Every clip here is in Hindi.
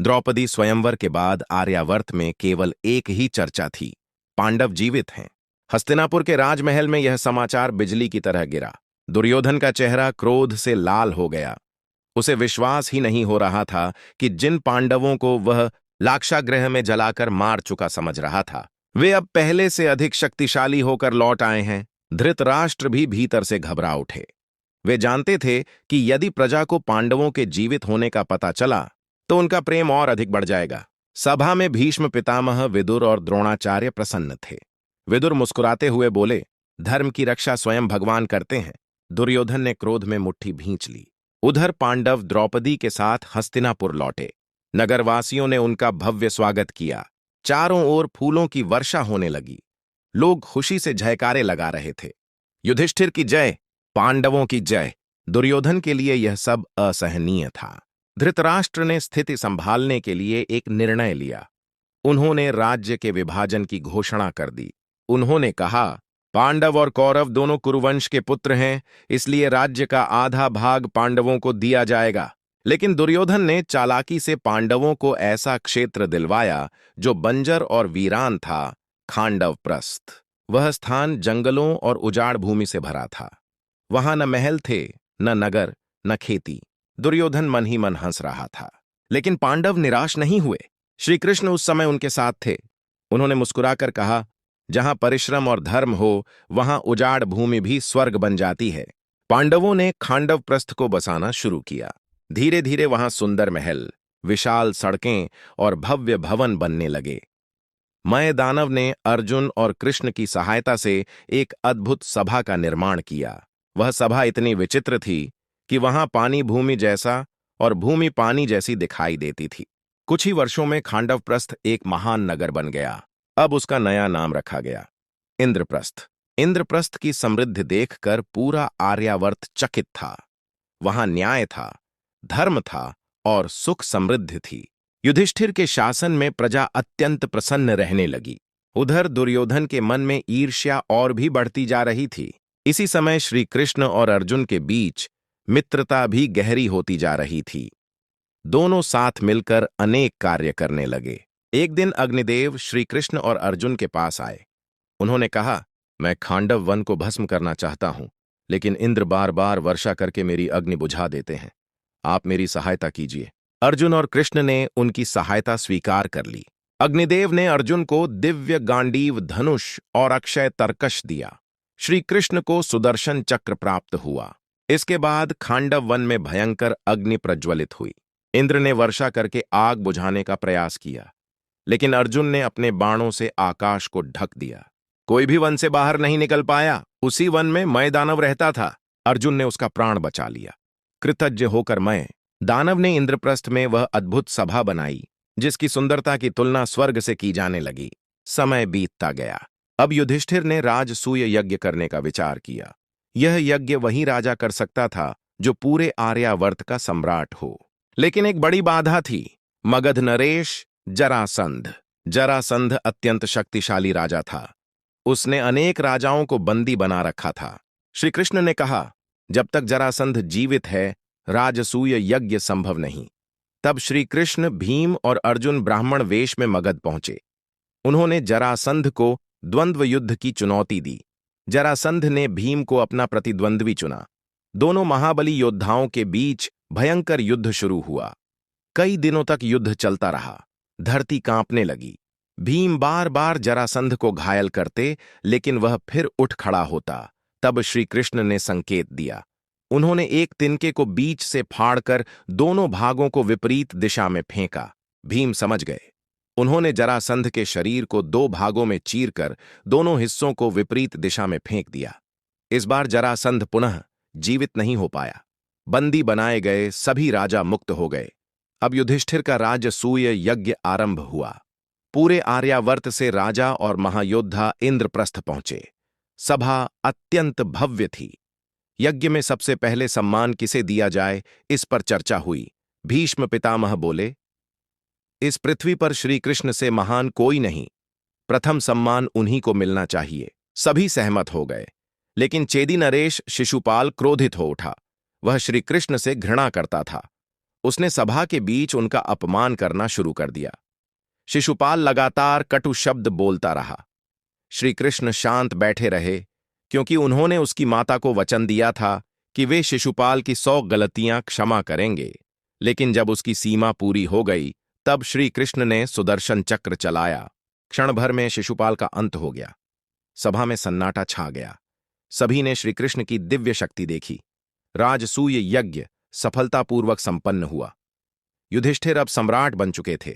द्रौपदी स्वयंवर के बाद आर्यावर्त में केवल एक ही चर्चा थी, पांडव जीवित हैं। हस्तिनापुर के राजमहल में यह समाचार बिजली की तरह गिरा। दुर्योधन का चेहरा क्रोध से लाल हो गया। उसे विश्वास ही नहीं हो रहा था कि जिन पांडवों को वह लाक्षागृह में जलाकर मार चुका समझ रहा था, वे अब पहले से अधिक शक्तिशाली होकर लौट आए हैं। धृतराष्ट्र भी भीतर से घबरा उठे। वे जानते थे कि यदि प्रजा को पांडवों के जीवित होने का पता चला तो उनका प्रेम और अधिक बढ़ जाएगा। सभा में भीष्म पितामह, विदुर और द्रोणाचार्य प्रसन्न थे। विदुर मुस्कुराते हुए बोले, धर्म की रक्षा स्वयं भगवान करते हैं। दुर्योधन ने क्रोध में मुट्ठी भींच ली। उधर पांडव द्रौपदी के साथ हस्तिनापुर लौटे। नगरवासियों ने उनका भव्य स्वागत किया। चारों ओर फूलों की वर्षा होने लगी। लोग खुशी से जयकारे लगा रहे थे। युधिष्ठिर की जय, पांडवों की जय। दुर्योधन के लिए यह सब असहनीय था। धृतराष्ट्र ने स्थिति संभालने के लिए एक निर्णय लिया। उन्होंने राज्य के विभाजन की घोषणा कर दी। उन्होंने कहा, पांडव और कौरव दोनों कुरुवंश के पुत्र हैं, इसलिए राज्य का आधा भाग पांडवों को दिया जाएगा। लेकिन दुर्योधन ने चालाकी से पांडवों को ऐसा क्षेत्र दिलवाया जो बंजर और वीरान था, खांडवप्रस्थ। वह स्थान जंगलों और उजाड़ भूमि से भरा था। वहां न महल थे, न नगर, न खेती। दुर्योधन मन ही मन हंस रहा था। लेकिन पांडव निराश नहीं हुए। श्री कृष्ण उस समय उनके साथ थे। उन्होंने मुस्कुराकर कहा, जहां परिश्रम और धर्म हो, वहां उजाड़ भूमि भी स्वर्ग बन जाती है। पांडवों ने खांडवप्रस्थ को बसाना शुरू किया। धीरे धीरे वहां सुंदर महल, विशाल सड़कें और भव्य भवन बनने लगे। मय दानव ने अर्जुन और कृष्ण की सहायता से एक अद्भुत सभा का निर्माण किया। वह सभा इतनी विचित्र थी कि वहां पानी भूमि जैसा और भूमि पानी जैसी दिखाई देती थी। कुछ ही वर्षों में खांडवप्रस्थ एक महान नगर बन गया। अब उसका नया नाम रखा गया, इंद्रप्रस्थ। इंद्रप्रस्थ की समृद्धि देखकर पूरा आर्यावर्त चकित था। वहां न्याय था, धर्म था और सुख समृद्धि थी। युधिष्ठिर के शासन में प्रजा अत्यंत प्रसन्न रहने लगी। उधर दुर्योधन के मन में ईर्ष्या और भी बढ़ती जा रही थी। इसी समय श्री कृष्ण और अर्जुन के बीच मित्रता भी गहरी होती जा रही थी। दोनों साथ मिलकर अनेक कार्य करने लगे। एक दिन अग्निदेव श्री कृष्ण और अर्जुन के पास आए। उन्होंने कहा, मैं खांडव वन को भस्म करना चाहता हूं, लेकिन इंद्र बार बार वर्षा करके मेरी अग्नि बुझा देते हैं। आप मेरी सहायता कीजिए। अर्जुन और कृष्ण ने उनकी सहायता स्वीकार कर ली। अग्निदेव ने अर्जुन को दिव्य गांडीव धनुष और अक्षय तरकश दिया। श्री कृष्ण को सुदर्शन चक्र प्राप्त हुआ। इसके बाद खांडव वन में भयंकर अग्नि प्रज्वलित हुई। इंद्र ने वर्षा करके आग बुझाने का प्रयास किया, लेकिन अर्जुन ने अपने बाणों से आकाश को ढक दिया। कोई भी वन से बाहर नहीं निकल पाया। उसी वन में मय दानव रहता था। अर्जुन ने उसका प्राण बचा लिया। कृतज्ञ होकर मय दानव ने इंद्रप्रस्थ में वह अद्भुत सभा बनाई जिसकी सुंदरता की तुलना स्वर्ग से की जाने लगी। समय बीतता गया। अब युधिष्ठिर ने राजसूय यज्ञ करने का विचार किया। यह यज्ञ वही राजा कर सकता था जो पूरे आर्यावर्त का सम्राट हो। लेकिन एक बड़ी बाधा थी, मगध नरेश जरासंध। जरासंध अत्यंत शक्तिशाली राजा था। उसने अनेक राजाओं को बंदी बना रखा था। श्री कृष्ण ने कहा, जब तक जरासंध जीवित है, राजसूय यज्ञ संभव नहीं। तब श्री कृष्ण, भीम और अर्जुन ब्राह्मण वेश में मगध पहुंचे। उन्होंने जरासंध को द्वंद्व युद्ध की चुनौती दी। जरासंध ने भीम को अपना प्रतिद्वंद्वी चुना। दोनों महाबली योद्धाओं के बीच भयंकर युद्ध शुरू हुआ। कई दिनों तक युद्ध चलता रहा। धरती कांपने लगी। भीम बार बार जरासंध को घायल करते, लेकिन वह फिर उठ खड़ा होता। तब श्री कृष्ण ने संकेत दिया। उन्होंने एक तिनके को बीच से फाड़कर दोनों भागों को विपरीत दिशा में फेंका। भीम समझ गए। उन्होंने जरासंध के शरीर को दो भागों में चीरकर दोनों हिस्सों को विपरीत दिशा में फेंक दिया। इस बार जरासंध पुनः जीवित नहीं हो पाया। बंदी बनाए गए सभी राजा मुक्त हो गए। अब युधिष्ठिर का राजसूय यज्ञ आरंभ हुआ। पूरे आर्यावर्त से राजा और महायोद्धा इंद्रप्रस्थ पहुंचे। सभा अत्यंत भव्य थी। यज्ञ में सबसे पहले सम्मान किसे दिया जाए, इस पर चर्चा हुई। भीष्म पितामह बोले, इस पृथ्वी पर श्री कृष्ण से महान कोई नहीं। प्रथम सम्मान उन्हीं को मिलना चाहिए। सभी सहमत हो गए। लेकिन चेदी नरेश शिशुपाल क्रोधित हो उठा। वह श्री कृष्ण से घृणा करता था। उसने सभा के बीच उनका अपमान करना शुरू कर दिया। शिशुपाल लगातार कटु शब्द बोलता रहा। श्री कृष्ण शांत बैठे रहे, क्योंकि उन्होंने उसकी माता को वचन दिया था कि वे शिशुपाल की 100 गलतियां क्षमा करेंगे। लेकिन जब उसकी सीमा पूरी हो गई, तब श्री कृष्ण ने सुदर्शन चक्र चलाया। क्षण भर में शिशुपाल का अंत हो गया। सभा में सन्नाटा छा गया। सभी ने श्री कृष्ण की दिव्य शक्ति देखी। राजसूय यज्ञ सफलतापूर्वक संपन्न हुआ। युधिष्ठिर अब सम्राट बन चुके थे,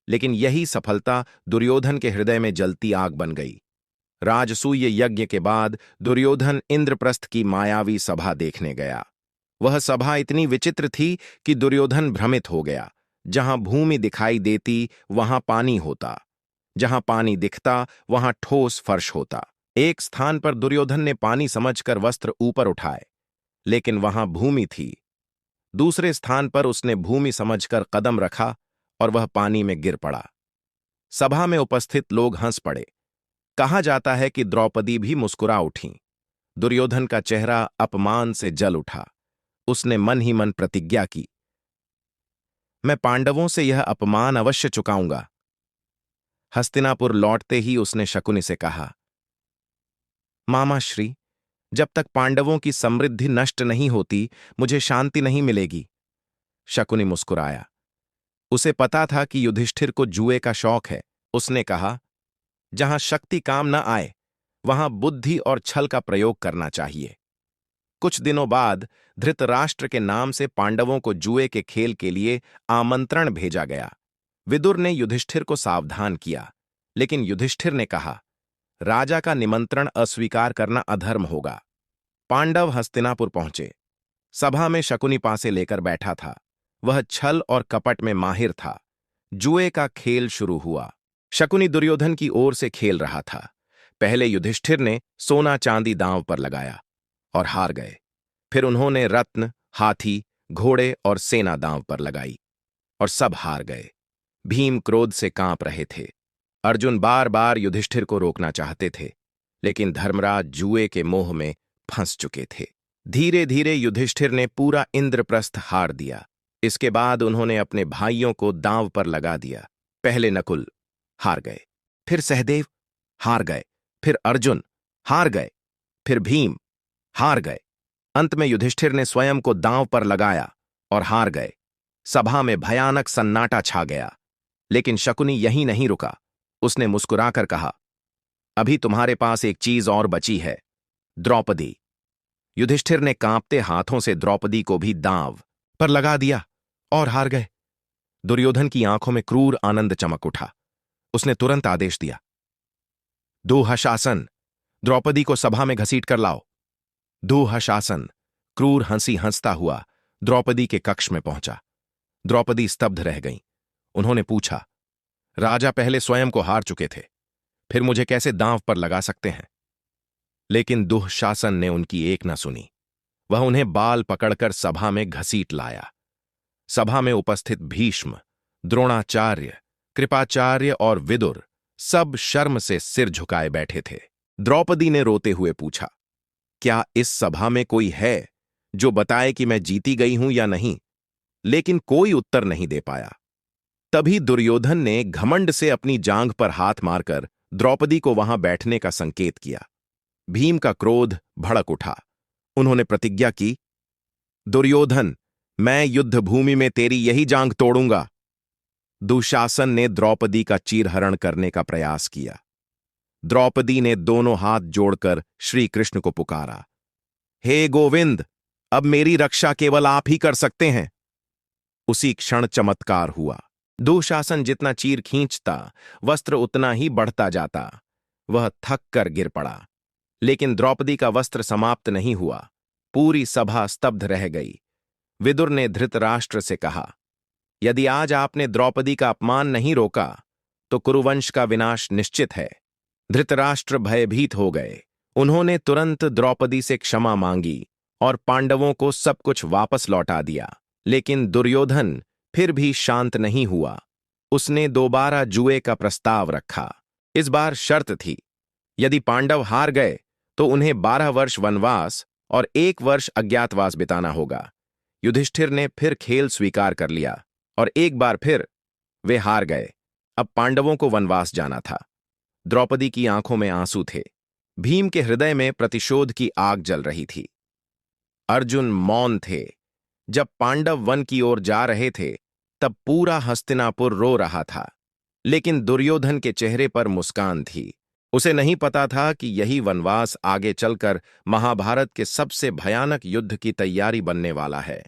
लेकिन यही सफलता दुर्योधन के हृदय में जलती आग बन गई। राजसूय यज्ञ के बाद दुर्योधन इंद्रप्रस्थ की मायावी सभा देखने गया। वह सभा इतनी विचित्र थी कि दुर्योधन भ्रमित हो गया। जहां भूमि दिखाई देती वहां पानी होता, जहां पानी दिखता वहां ठोस फर्श होता। एक स्थान पर दुर्योधन ने पानी समझकर वस्त्र ऊपर उठाए, लेकिन वहां भूमि थी। दूसरे स्थान पर उसने भूमि समझकर कदम रखा और वह पानी में गिर पड़ा। सभा में उपस्थित लोग हंस पड़े। कहा जाता है कि द्रौपदी भी मुस्कुरा उठीं। दुर्योधन का चेहरा अपमान से जल उठा। उसने मन ही मन प्रतिज्ञा की, मैं पांडवों से यह अपमान अवश्य चुकाऊंगा। हस्तिनापुर लौटते ही उसने शकुनि से कहा, मामा श्री, जब तक पांडवों की समृद्धि नष्ट नहीं होती, मुझे शांति नहीं मिलेगी। शकुनि मुस्कुराया। उसे पता था कि युधिष्ठिर को जुए का शौक है। उसने कहा, जहां शक्ति काम न आए, वहां बुद्धि और छल का प्रयोग करना चाहिए। कुछ दिनों बाद धृतराष्ट्र के नाम से पांडवों को जुए के खेल के लिए आमंत्रण भेजा गया। विदुर ने युधिष्ठिर को सावधान किया, लेकिन युधिष्ठिर ने कहा, राजा का निमंत्रण अस्वीकार करना अधर्म होगा। पांडव हस्तिनापुर पहुंचे। सभा में शकुनि पासे लेकर बैठा था। वह छल और कपट में माहिर था। जुए का खेल शुरू हुआ। शकुनि दुर्योधन की ओर से खेल रहा था। पहले युधिष्ठिर ने सोना चांदी दांव पर लगाया और हार गए। फिर उन्होंने रत्न, हाथी, घोड़े और सेना दांव पर लगाई और सब हार गए। भीम क्रोध से कांप रहे थे। अर्जुन बार बार युधिष्ठिर को रोकना चाहते थे, लेकिन धर्मराज जुए के मोह में फंस चुके थे। धीरे धीरे युधिष्ठिर ने पूरा इंद्रप्रस्थ हार दिया। इसके बाद उन्होंने अपने भाइयों को दांव पर लगा दिया। पहले नकुल हार गए, फिर सहदेव हार गए, फिर अर्जुन हार गए, फिर भीम हार गए। अंत में युधिष्ठिर ने स्वयं को दांव पर लगाया और हार गए। सभा में भयानक सन्नाटा छा गया, लेकिन शकुनि यहीं नहीं रुका। उसने मुस्कुराकर कहा, अभी तुम्हारे पास एक चीज और बची है, द्रौपदी। युधिष्ठिर ने कांपते हाथों से द्रौपदी को भी दांव पर लगा दिया और हार गए। दुर्योधन की आंखों में क्रूर आनंद चमक उठा। उसने तुरंत आदेश दिया, दुःशासन, द्रौपदी को सभा में घसीट कर लाओ। दुःशासन क्रूर हंसी हंसता हुआ द्रौपदी के कक्ष में पहुंचा। द्रौपदी स्तब्ध रह गईं। उन्होंने पूछा, राजा पहले स्वयं को हार चुके थे, फिर मुझे कैसे दांव पर लगा सकते हैं? लेकिन दुःशासन ने उनकी एक न सुनी। वह उन्हें बाल पकड़कर सभा में घसीट लाया। सभा में उपस्थित भीष्म, द्रोणाचार्य, कृपाचार्य और विदुर सब शर्म से सिर झुकाए बैठे थे। द्रौपदी ने रोते हुए पूछा, क्या इस सभा में कोई है जो बताए कि मैं जीती गई हूं या नहीं? लेकिन कोई उत्तर नहीं दे पाया। तभी दुर्योधन ने घमंड से अपनी जांघ पर हाथ मारकर द्रौपदी को वहां बैठने का संकेत किया। भीम का क्रोध भड़क उठा। उन्होंने प्रतिज्ञा की, दुर्योधन, मैं युद्ध भूमि में तेरी यही जांघ तोड़ूंगा। दुशासन ने द्रौपदी का चीरहरण करने का प्रयास किया। द्रौपदी ने दोनों हाथ जोड़कर श्री कृष्ण को पुकारा, हे गोविंद, अब मेरी रक्षा केवल आप ही कर सकते हैं। उसी क्षण चमत्कार हुआ। दुशासन जितना चीर खींचता, वस्त्र उतना ही बढ़ता जाता। वह थक कर गिर पड़ा। लेकिन द्रौपदी का वस्त्र समाप्त नहीं हुआ। पूरी सभा स्तब्ध रह गई। विदुर ने धृतराष्ट्र से कहा, यदि आज आपने द्रौपदी का अपमान नहीं रोका, तो कुरुवंश का विनाश निश्चित है। धृतराष्ट्र भयभीत हो गए। उन्होंने तुरंत द्रौपदी से क्षमा मांगी और पांडवों को सब कुछ वापस लौटा दिया। लेकिन दुर्योधन फिर भी शांत नहीं हुआ। उसने दोबारा जुए का प्रस्ताव रखा। इस बार शर्त थी, यदि पांडव हार गए तो उन्हें 12 वर्ष वनवास और 1 वर्ष अज्ञातवास बिताना होगा। युधिष्ठिर ने फिर खेल स्वीकार कर लिया और एक बार फिर वे हार गए। अब पांडवों को वनवास जाना था। द्रौपदी की आंखों में आंसू थे। भीम के हृदय में प्रतिशोध की आग जल रही थी। अर्जुन मौन थे। जब पांडव वन की ओर जा रहे थे तब पूरा हस्तिनापुर रो रहा था, लेकिन दुर्योधन के चेहरे पर मुस्कान थी। उसे नहीं पता था कि यही वनवास आगे चलकर महाभारत के सबसे भयानक युद्ध की तैयारी बनने वाला है।